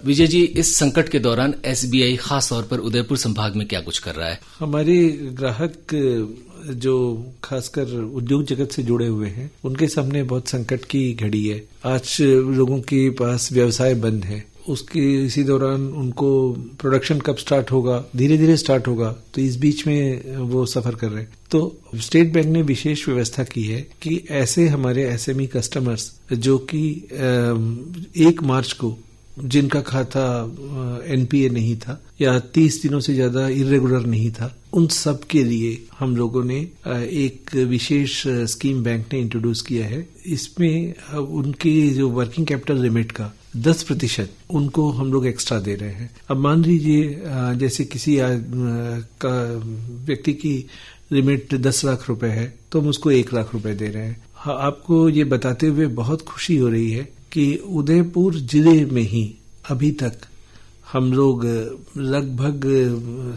विजय जी, इस संकट के दौरान एसबीआई खास तौर पर उदयपुर संभाग में क्या कुछ कर रहा है? हमारे ग्राहक जो खासकर उद्योग जगत से जुड़े हुए हैं, उनके सामने बहुत संकट की घड़ी है। आज लोगों के पास व्यवसाय बंद है। उसके इसी दौरान उनको प्रोडक्शन कब स्टार्ट होगा, धीरे धीरे स्टार्ट होगा, तो इस बीच में वो सफर कर रहे हैं। तो स्टेट बैंक ने विशेष व्यवस्था की है कि ऐसे हमारे एसएमई कस्टमर्स जो कि 1 मार्च को जिनका खाता एनपीए नहीं था या 30 दिनों से ज्यादा इरेगुलर नहीं था, उन सब के लिए हम लोगों ने एक विशेष स्कीम बैंक ने इंट्रोड्यूस किया है। इसमें उनकी जो वर्किंग कैपिटल लिमिट का 10% उनको हम लोग एक्स्ट्रा दे रहे हैं। अब मान लीजिए जैसे किसी का व्यक्ति की लिमिट 10 लाख रुपए है, तो हम उसको 1 लाख रुपए दे रहे हैं। आपको ये बताते हुए बहुत खुशी हो रही है कि उदयपुर जिले में ही अभी तक हम लोग लगभग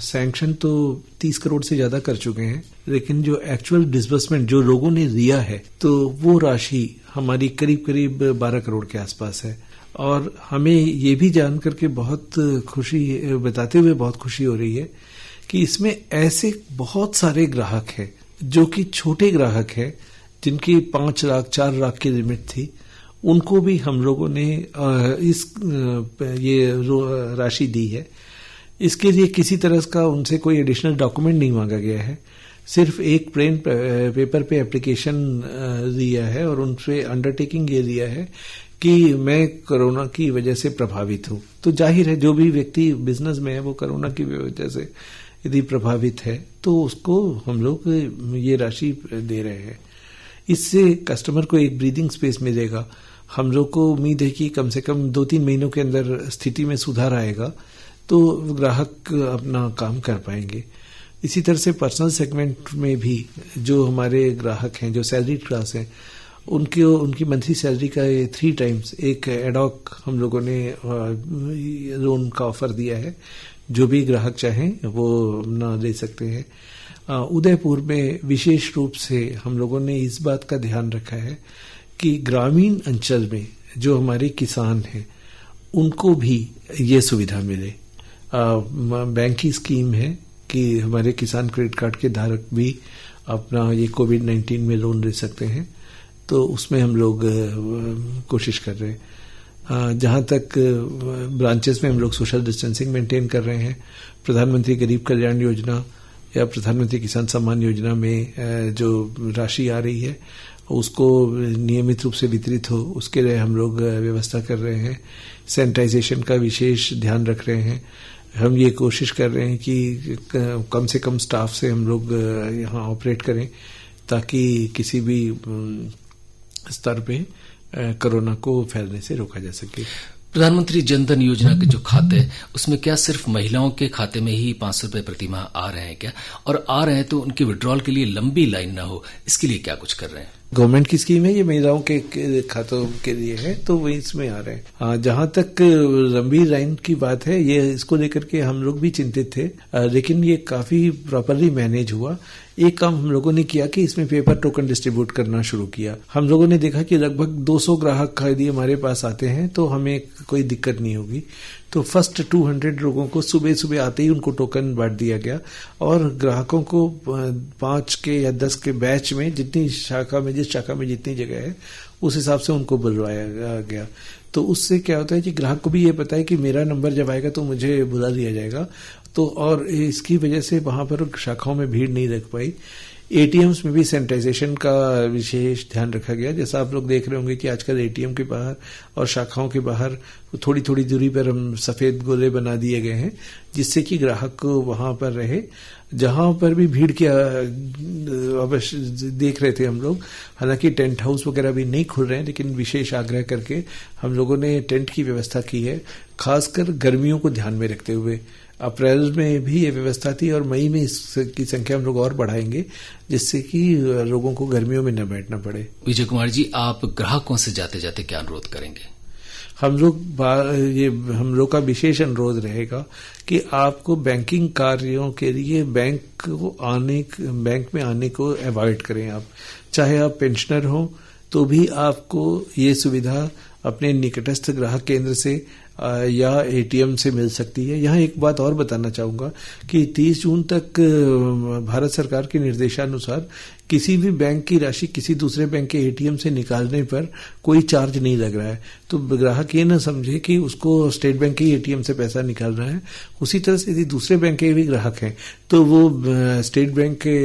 सैंक्शन तो 30 करोड़ से ज्यादा कर चुके हैं, लेकिन जो एक्चुअल डिसबर्समेंट जो लोगों ने दिया है, तो वो राशि हमारी करीब करीब 12 करोड़ के आसपास है। और हमें ये भी जान करके बहुत खुशी, बताते हुए बहुत खुशी हो रही है कि इसमें ऐसे बहुत सारे ग्राहक हैं जो कि छोटे ग्राहक हैं, जिनकी 5 लाख 4 लाख की लिमिट थी, उनको भी हम लोगों ने ये राशि दी है। इसके लिए किसी तरह का उनसे कोई एडिशनल डॉक्यूमेंट नहीं मांगा गया है, सिर्फ एक प्लेन पेपर पे एप्लीकेशन दिया है और उनसे अंडरटेकिंग ये दिया है कि मैं कोरोना की वजह से प्रभावित हूँ। तो जाहिर है जो भी व्यक्ति बिजनेस में है वो कोरोना की वजह से यदि प्रभावित है तो उसको हम लोग ये राशि दे रहे हैं। इससे कस्टमर को एक ब्रीदिंग स्पेस मिलेगा। हम लोग को उम्मीद है कि कम से कम 2-3 महीनों के अंदर स्थिति में सुधार आएगा तो ग्राहक अपना काम कर पाएंगे। इसी तरह से पर्सनल सेगमेंट में भी जो हमारे ग्राहक हैं, जो सैलरी क्लास हैं, उनकी मंथली सैलरी का 3 टाइम्स एक एडॉक हम लोगों ने लोन का ऑफर दिया है। जो भी ग्राहक चाहें वो अपना ले सकते हैं। उदयपुर में विशेष रूप से हम लोगों ने इस बात का ध्यान रखा है कि ग्रामीण अंचल में जो हमारे किसान हैं उनको भी ये सुविधा मिले। बैंक की स्कीम है कि हमारे किसान क्रेडिट कार्ड के धारक भी अपना ये कोविड-19 में लोन ले सकते हैं, तो उसमें हम लोग कोशिश कर रहे हैं। जहाँ तक ब्रांचेस में हम लोग सोशल डिस्टेंसिंग मेंटेन कर रहे हैं। प्रधानमंत्री गरीब कल्याण योजना या प्रधानमंत्री किसान सम्मान योजना में जो राशि आ रही है उसको नियमित रूप से वितरित हो, उसके लिए हम लोग व्यवस्था कर रहे हैं। सैनिटाइजेशन का विशेष ध्यान रख रहे हैं। हम ये कोशिश कर रहे हैं कि कम से कम स्टाफ से हम लोग यहाँ ऑपरेट करें ताकि किसी भी स्तर पे कोरोना को फैलने से रोका जा सके। प्रधानमंत्री जनधन योजना के जो खाते हैं उसमें क्या सिर्फ महिलाओं के खाते में ही 500 रुपए प्रतिमाह आ रहे हैं क्या? और आ रहे हैं तो उनके विड्रॉल के लिए लंबी लाइन ना हो, इसके लिए क्या कुछ कर रहे हैं? गवर्नमेंट की स्कीम है, ये महिलाओं के खातों के लिए है, तो वही इसमें आ रहे हैं। जहां तक लंबी लाइन की बात है, ये इसको लेकर के हम लोग भी चिंतित थे, लेकिन ये काफी प्रॉपरली मैनेज हुआ। एक काम हम लोगों ने किया कि इसमें पेपर टोकन डिस्ट्रीब्यूट करना शुरू किया। हम लोगों ने देखा कि लगभग 200 ग्राहक यदि हमारे पास आते हैं तो हमें कोई दिक्कत नहीं होगी। तो फर्स्ट 200 लोगों को सुबह सुबह आते ही उनको टोकन बांट दिया गया और ग्राहकों को 5 के या 10 के बैच में जितनी शाखा में, जिस शाखा में जितनी जगह है उस हिसाब से उनको बुलवाया गया। तो उससे क्या होता है कि ग्राहक को भी ये पता है कि मेरा नंबर जब आएगा तो मुझे बुला लिया जाएगा। तो और इसकी वजह से वहां पर शाखाओं में भीड़ नहीं रख पाई। एटीएम्स में भी सैनिटाइजेशन का विशेष ध्यान रखा गया। जैसा आप लोग देख रहे होंगे कि आजकल एटीएम के बाहर और शाखाओं के बाहर थोड़ी थोड़ी दूरी पर हम सफेद गोले बना दिए गए हैं, जिससे कि ग्राहक को वहां पर रहे। जहां पर भी भीड़ की अवश्य देख रहे थे हम लोग, हालांकि टेंट हाउस वगैरह भी नहीं खुल रहे हैं, लेकिन विशेष आग्रह करके हम लोगों ने टेंट की व्यवस्था की है, खासकर गर्मियों को ध्यान में रखते हुए। अप्रैल में भी ये व्यवस्था थी और मई में इसकी संख्या हम लोग और बढ़ाएंगे, जिससे कि लोगों को गर्मियों में न बैठना पड़े। विजय कुमार जी, आप ग्राहकों से जाते जाते क्या अनुरोध करेंगे? हम लोग का विशेष अनुरोध रहेगा कि आपको बैंकिंग कार्यों के लिए बैंक में आने को अवॉइड करें। आप चाहे आप पेंशनर हो तो भी आपको ये सुविधा अपने निकटस्थ ग्राहक केंद्र से या एटीएम से मिल सकती है। यहाँ एक बात और बताना चाहूँगा कि 30 जून तक भारत सरकार के निर्देशानुसार किसी भी बैंक की राशि किसी दूसरे बैंक के एटीएम से निकालने पर कोई चार्ज नहीं लग रहा है। तो ग्राहक ये ना समझे कि उसको स्टेट बैंक के एटीएम से पैसा निकाल रहा है। उसी तरह से यदि दूसरे बैंक के भी ग्राहक हैं तो वो स्टेट बैंक के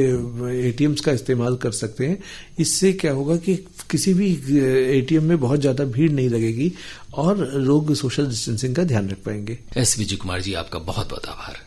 एटीएम्स का इस्तेमाल कर सकते हैं। इससे क्या होगा कि किसी भी एटीएम में बहुत ज़्यादा भीड़ नहीं लगेगी और लोग सोशल डिस्टेंसिंग का ध्यान रख पाएंगे। एस विजय कुमार जी, आपका बहुत बहुत आभार।